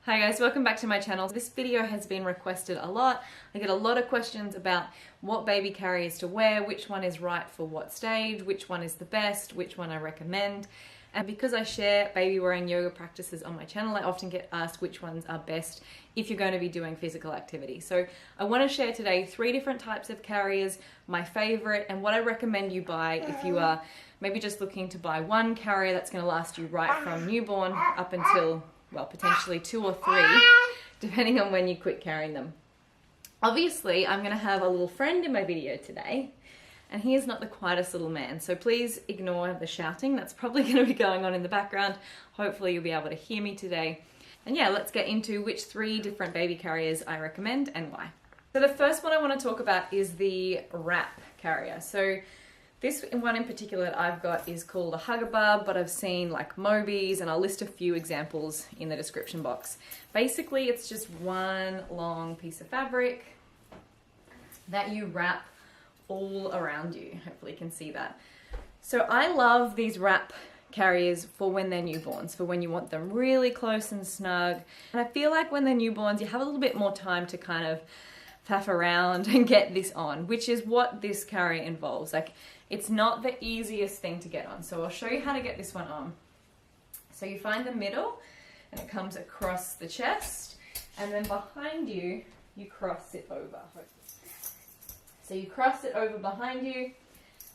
Hi guys, welcome back to my channel. This video has been requested a lot. I get a lot of questions about what baby carriers to wear, which one is right for what stage, which one is the best, which one I recommend. And because I share baby wearing yoga practices on my channel, I often get asked which ones are best if you're going to be doing physical activity. So I want to share today 3 different types of carriers, my favorite, and what I recommend you buy if you are maybe just looking to buy one carrier that's going to last you right from newborn up until, well, potentially 2 or 3, depending on when you quit carrying them. Obviously, I'm going to have a little friend in my video today, and he is not the quietest little man, so please ignore the shouting. That's probably going to be going on in the background. Hopefully you'll be able to hear me today. And yeah, let's get into which 3 different baby carriers I recommend and why. So the first one I want to talk about is the wrap carrier. So this one in particular that I've got is called a Hugabub, but I've seen like Mobi's, and I'll list a few examples in the description box. Basically, it's just one long piece of fabric that you wrap all around you. Hopefully you can see that. So I love these wrap carriers for when they're newborns, for when you want them really close and snug. And I feel like when they're newborns, you have a little bit more time to kind of faff around and get this on, which is what this carrier involves. Like, it's not the easiest thing to get on. So I'll show you how to get this one on. So you find the middle and it comes across the chest, and then behind you, you cross it over. So you cross it over behind you,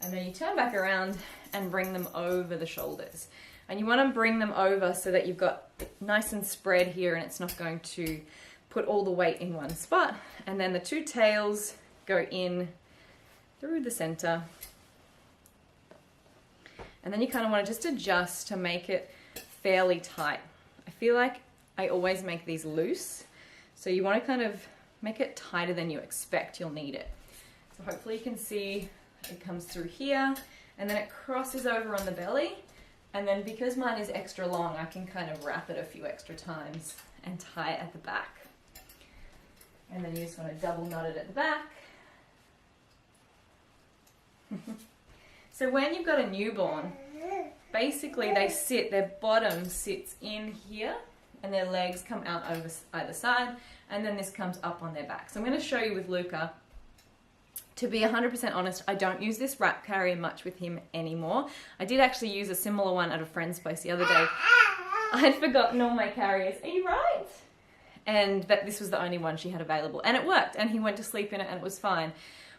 and then you turn back around and bring them over the shoulders. And you want to bring them over so that you've got it nice and spread here, and it's not going to put all the weight in one spot. And then the 2 tails go in through the center. And then you kind of want to just adjust to make it fairly tight. I feel like I always make these loose, so you want to kind of make it tighter than you expect you'll need it. So hopefully you can see it comes through here, and then it crosses over on the belly, and then because mine is extra long, I can kind of wrap it a few extra times and tie it at the back. And then you just want to double knot it at the back. So when you've got a newborn, basically their bottom sits in here, and their legs come out over either side, and then this comes up on their back. So I'm going to show you with Luca. To be 100% honest, I don't use this wrap carrier much with him anymore. I did actually use a similar one at a friend's place the other day. I had forgotten all my carriers. Are you right? And that this was the only one she had available. And it worked, and he went to sleep in it and it was fine.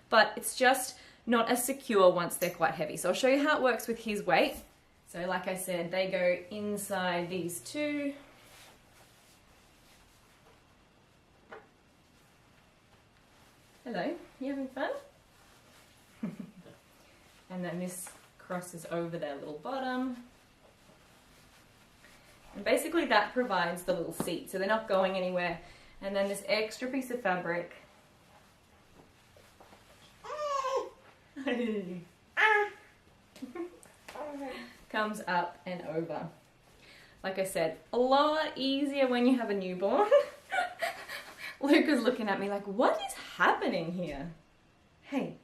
But it's just not as secure once they're quite heavy. So I'll show you how it works with his weight. So like I said, they go inside these 2. Hello, you having fun? And then this crosses over their little bottom. And basically that provides the little seat, so they're not going anywhere. And then this extra piece of fabric comes up and over. Like I said, a lot easier when you have a newborn. Luca's looking at me like, what is happening here? Hey.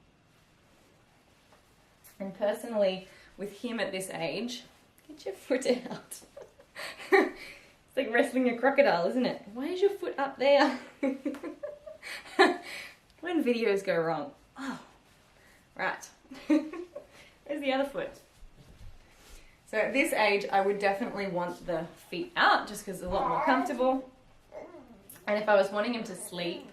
And personally, with him at this age, get your foot out. It's like wrestling a crocodile, isn't it? Why is your foot up there? When videos go wrong. Oh, right. Where's the other foot? So at this age, I would definitely want the feet out just because it's a lot more comfortable. And if I was wanting him to sleep,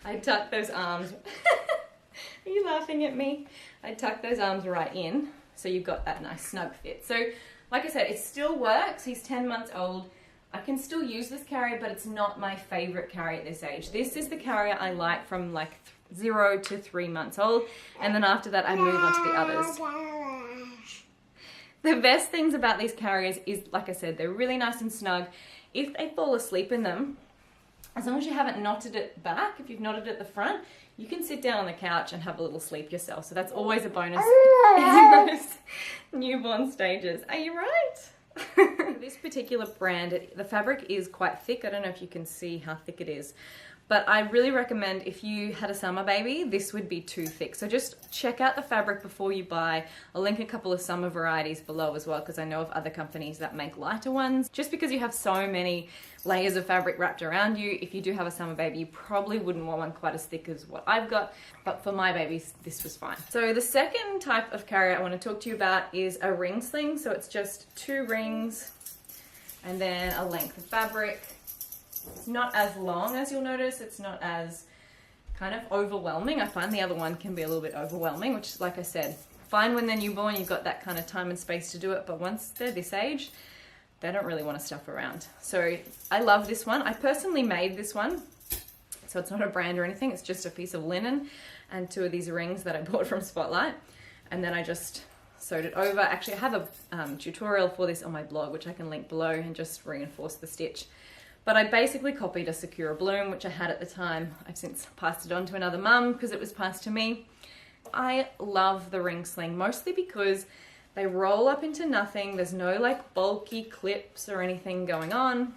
I'd tuck those arms. Are you laughing at me? I'd tuck those arms right in, so you've got that nice snug fit. So, like I said, it still works. He's 10 months old. I can still use this carrier, but it's not my favorite carrier at this age. This is the carrier I like from like 0 to 3 months old, and then after that I move on to the others. The best things about these carriers is, like I said, they're really nice and snug. If they fall asleep in them, as long as you haven't knotted it back, if you've knotted it at the front, you can sit down on the couch and have a little sleep yourself. So that's always a bonus in those newborn stages. Are you right? This particular brand, the fabric is quite thick. I don't know if you can see how thick it is, But I really recommend if you had a summer baby, this would be too thick. So just check out the fabric before you buy. I'll link a couple of summer varieties below as well, because I know of other companies that make lighter ones. Just because you have so many layers of fabric wrapped around you, if you do have a summer baby, you probably wouldn't want one quite as thick as what I've got. But for my babies, this was fine. So the second type of carrier I want to talk to you about is a ring sling. So it's just 2 rings and then a length of fabric. It's not as long, as you'll notice. It's not as kind of overwhelming. I find the other one can be a little bit overwhelming, which is, like I said, fine when they're newborn, you've got that kind of time and space to do it, but once they're this age, they don't really want to stuff around. So I love this one. I personally made this one, so it's not a brand or anything. It's just a piece of linen and 2 of these rings that I bought from Spotlight, and then I just sewed it over. Actually, I have a tutorial for this on my blog, which I can link below, and just reinforce the stitch. But I basically copied a Secure Bloom, which I had at the time. I've since passed it on to another mum because it was passed to me. I love the ring sling, mostly because they roll up into nothing. There's no like bulky clips or anything going on.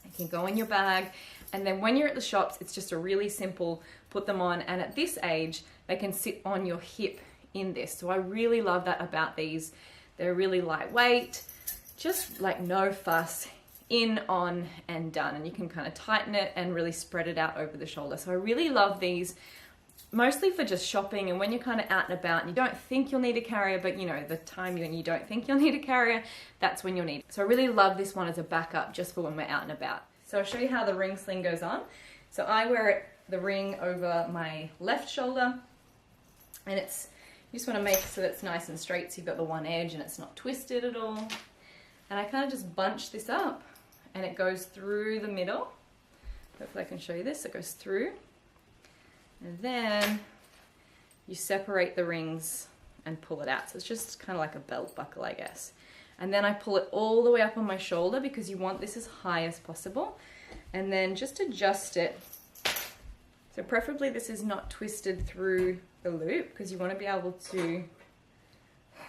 They can go in your bag. And then when you're at the shops, it's just a really simple put them on. And at this age, they can sit on your hip in this. So I really love that about these. They're really lightweight, just like no fuss. In, on, and done, and you can kind of tighten it and really spread it out over the shoulder. So I really love these, mostly for just shopping and when you're kind of out and about and you don't think you'll need a carrier, but you know, the time when you don't think you'll need a carrier, that's when you'll need it. So I really love this one as a backup just for when we're out and about. So I'll show you how the ring sling goes on. So I wear the ring over my left shoulder, and it's, you just want to make it so that it's nice and straight, so you've got the one edge and it's not twisted at all. And I kind of just bunch this up, and it goes through the middle. Hopefully I can show you this. It goes through. And then you separate the rings and pull it out. So it's just kind of like a belt buckle, I guess. And then I pull it all the way up on my shoulder because you want this as high as possible. And then just adjust it. So preferably this is not twisted through the loop because you want to be able to...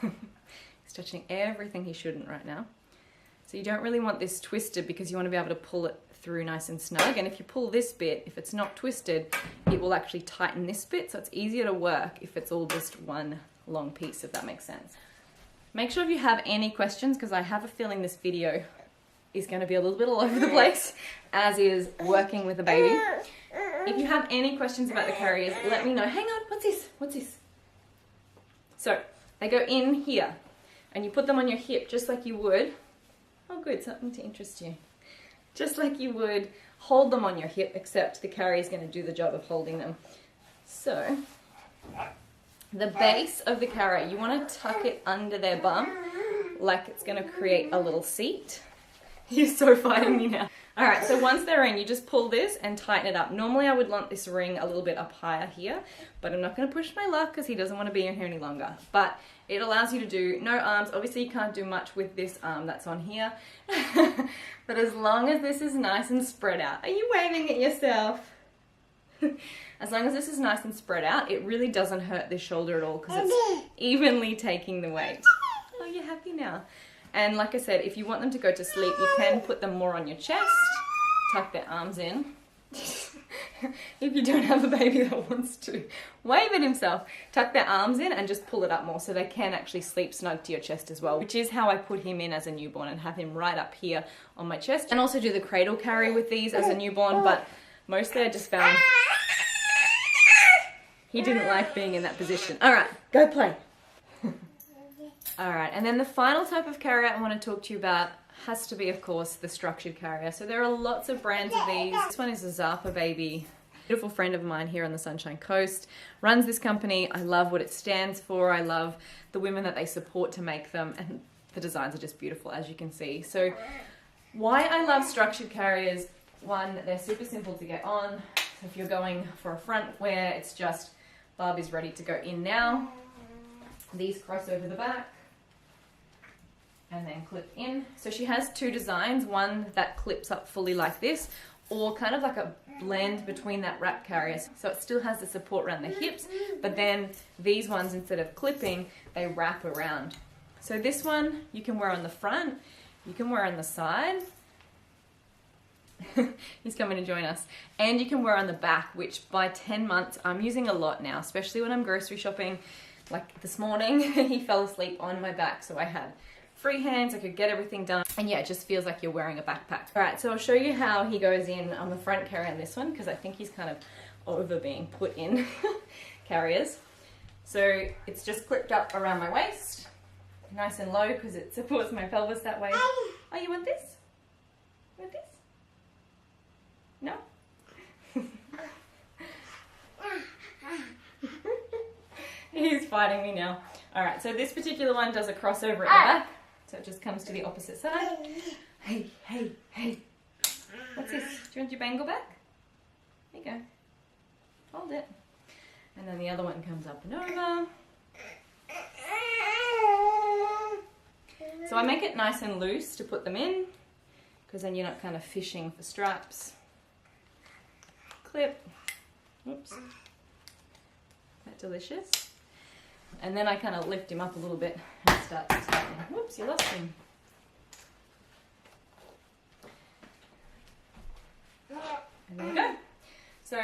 He's touching everything he shouldn't right now. So you don't really want this twisted because you want to be able to pull it through nice and snug. And if you pull this bit, if it's not twisted, it will actually tighten this bit. So it's easier to work if it's all just one long piece, if that makes sense. Make sure if you have any questions, because I have a feeling this video is going to be a little bit all over the place, as is working with a baby. If you have any questions about the carriers, let me know. Hang on, what's this? What's this? So they go in here and you put them on your hip just like you would. Oh good, something to interest you. Just like you would hold them on your hip, except the carrier is going to do the job of holding them. So, the base of the carrier, you want to tuck it under their bum, like it's going to create a little seat. You're so fighting me now. Alright, so once they're in, you just pull this and tighten it up. Normally I would want this ring a little bit up higher here, but I'm not going to push my luck because he doesn't want to be in here any longer. But it allows you to do no arms. Obviously you can't do much with this arm that's on here. But as long as this is nice and spread out. Are you waving at yourself? As long as this is nice and spread out, it really doesn't hurt this shoulder at all because it's evenly taking the weight. Oh, you're happy now. And like I said, if you want them to go to sleep, you can put them more on your chest, tuck their arms in. If you don't have a baby that wants to wave at himself, tuck their arms in and just pull it up more so they can actually sleep snug to your chest as well, which is how I put him in as a newborn and have him right up here on my chest. And also do the cradle carry with these as a newborn, but mostly I just found he didn't like being in that position. All right, go play. All right, and then the final type of carrier I want to talk to you about has to be, of course, the structured carrier. So there are lots of brands of these. This one is a Zappa baby. A beautiful friend of mine here on the Sunshine Coast runs this company. I love what it stands for. I love the women that they support to make them, and the designs are just beautiful, as you can see. So why I love structured carriers, one, they're super simple to get on. So if you're going for a front wear, it's just Barbie's ready to go in now. These cross over the back and then clip in. So she has two designs, one that clips up fully like this, or kind of like a blend between that wrap carrier. So it still has the support around the hips, but then these ones, instead of clipping, they wrap around. So this one you can wear on the front, you can wear on the side, He's coming to join us. And you can wear on the back, which by 10 months I'm using a lot now, especially when I'm grocery shopping. Like this morning, he fell asleep on my back, so I had free hands, I could get everything done. And yeah, it just feels like you're wearing a backpack. All right, so I'll show you how he goes in on the front carrier on this one, because I think he's kind of over being put in carriers. So it's just clipped up around my waist, nice and low because it supports my pelvis that way. Oh, you want this? You want this? No? He's fighting me now. All right, so this particular one does a crossover at the back. So it just comes to the opposite side. Hey, hey, hey. What's this? Do you want your bangle back? There you go. Hold it. And then the other one comes up and over. So I make it nice and loose to put them in, because then you're not kind of fishing for straps. Clip. Oops. That delicious. And then I kind of lift him up a little bit and start to tighten. Whoops, you lost him. And there you go. So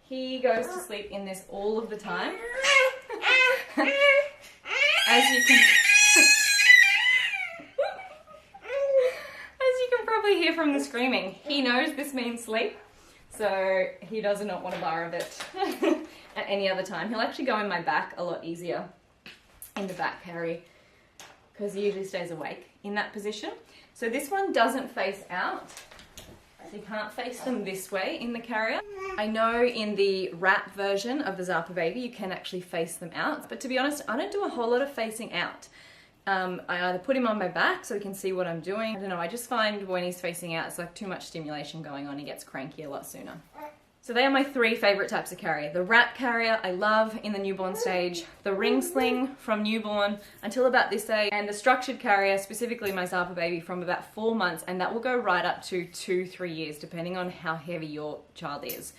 he goes to sleep in this all of the time. As you can probably hear from the screaming, he knows this means sleep, so he does not want to borrow it at any other time. He'll actually go in my back a lot easier in the back carry, because he usually stays awake in that position. So this one doesn't face out. So you can't face them this way in the carrier. I know in the wrap version of the Zappa Baby you can actually face them out, but to be honest, I don't do a whole lot of facing out. I either put him on my back so he can see what I'm doing. I don't know, I just find when he's facing out it's like too much stimulation going on. He gets cranky a lot sooner. So they are my three favorite types of carrier. The wrap carrier I love in the newborn stage, the ring sling from newborn until about this age, and the structured carrier, specifically my Zappa Baby, from about 4 months, and that will go right up to 2-3 years depending on how heavy your child is.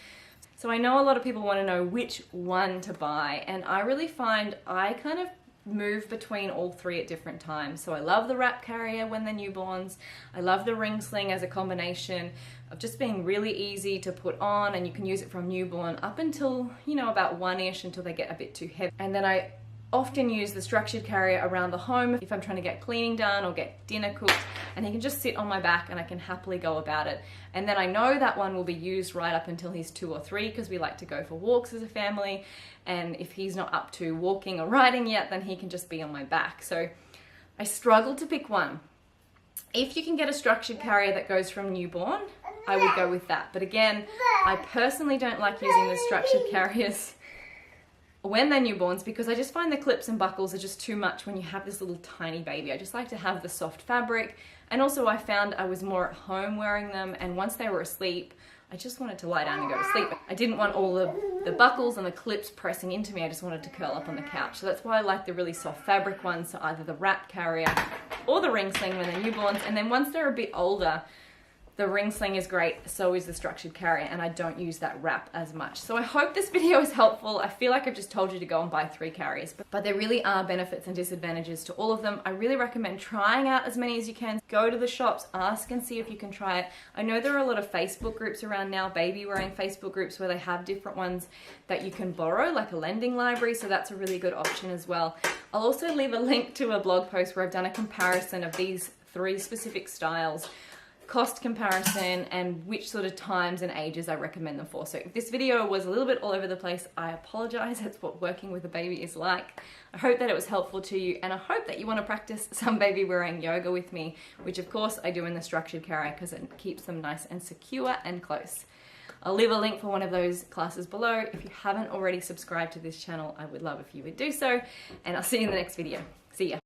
So I know a lot of people want to know which one to buy, and I really find I kind of move between all three at different times. So I love the wrap carrier when they're newborns. I love the ring sling as a combination of just being really easy to put on, and you can use it from newborn up until, you know, about 1-ish, until they get a bit too heavy. And then I often use the structured carrier around the home if I'm trying to get cleaning done or get dinner cooked, and he can just sit on my back and I can happily go about it. And then I know that one will be used right up until he's 2 or 3, because we like to go for walks as a family, and if he's not up to walking or riding yet, then he can just be on my back. So I struggled to pick one. If you can get a structured carrier that goes from newborn, I would go with that. But again, I personally don't like using the structured carriers when they're newborns, because I just find the clips and buckles are just too much when you have this little tiny baby. I just like to have the soft fabric, and also I found I was more at home wearing them, and once they were asleep, I just wanted to lie down and go to sleep. I didn't want all the buckles and the clips pressing into me. I just wanted to curl up on the couch. So that's why I like the really soft fabric ones, so either the wrap carrier or the ring sling when they're newborns. And then once they're a bit older, the ring sling is great, so is the structured carrier, and I don't use that wrap as much. So I hope this video is helpful. I feel like I've just told you to go and buy 3 carriers, but there really are benefits and disadvantages to all of them. I really recommend trying out as many as you can. Go to the shops, ask and see if you can try it. I know there are a lot of Facebook groups around now, baby wearing Facebook groups, where they have different ones that you can borrow, like a lending library, so that's a really good option as well. I'll also leave a link to a blog post where I've done a comparison of these 3 specific styles, cost comparison, and which sort of times and ages I recommend them for. So if this video was a little bit all over the place, I apologize. That's what working with a baby is like. I hope that it was helpful to you, and I hope that you want to practice some baby wearing yoga with me, which of course I do in the structured carrier because it keeps them nice and secure and close. I'll leave a link for one of those classes below. If you haven't already subscribed to this channel, I would love if you would do so, and I'll see you in the next video. See ya.